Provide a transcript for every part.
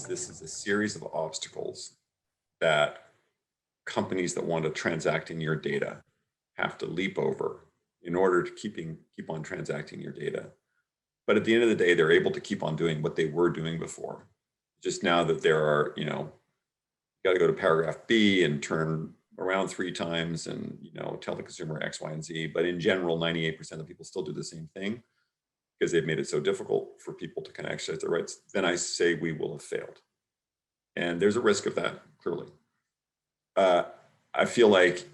This is a series of obstacles that companies that want to transact in your data have to leap over in order to keep on transacting your data. But at the end of the day, they're able to keep on doing what they were doing before. Just now that there are, you got to go to paragraph B and turn around 3 times and, tell the consumer X, Y, and Z. But in general, 98% of people still do the same thing because they've made it so difficult for people to kind of exercise their rights. Then I say we will have failed. And there's a risk of that, clearly. I feel like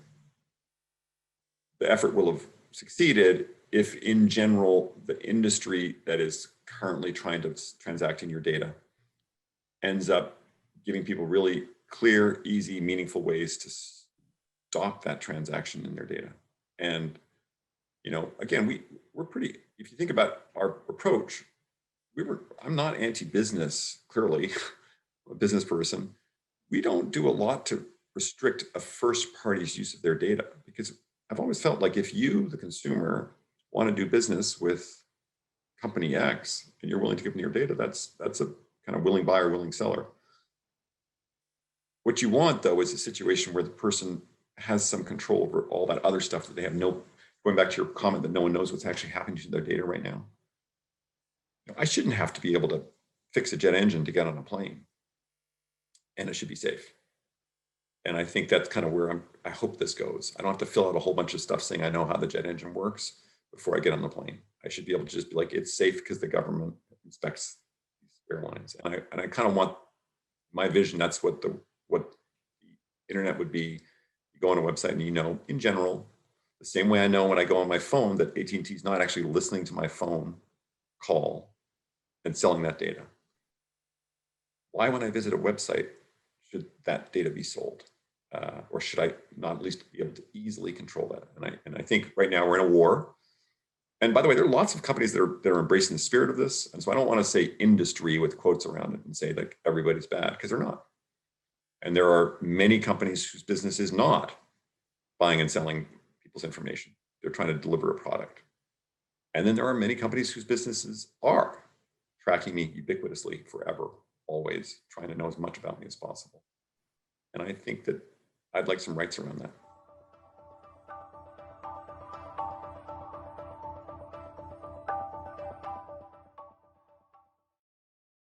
the effort will have succeeded if, in general, the industry that is currently trying to transact in your data ends up giving people really clear, easy, meaningful ways to stop that transaction in their data. And, again, we're pretty, if you think about our approach, I'm not anti-business, clearly. I'm a business person. We don't do a lot to restrict a first party's use of their data, because I've always felt like if you, the consumer, want to do business with company X and you're willing to give them your data, that's a kind of willing buyer, willing seller. What you want, though, is a situation where the person has some control over all that other stuff that they have going back to your comment that no one knows what's actually happening to their data right now. I shouldn't have to be able to fix a jet engine to get on a plane, and it should be safe. And I think that's kind of where I hope this goes. I don't have to fill out a whole bunch of stuff saying I know how the jet engine works before I get on the plane. I should be able to just be like, it's safe because the government inspects these airlines. And I kind of want my vision. That's what the internet would be. You go on a website and in general, the same way I know when I go on my phone that AT&T is not actually listening to my phone call and selling that data. Why, when I visit a website, should that data be sold? Or should I not at least be able to easily control that? And I think right now we're in a war. And by the way, there are lots of companies that are embracing the spirit of this. And so I don't want to say industry with quotes around it and say that everybody's bad, because they're not. And there are many companies whose business is not buying and selling people's information. They're trying to deliver a product. And then there are many companies whose businesses are tracking me ubiquitously forever, always trying to know as much about me as possible. And I think that I'd like some rights around that.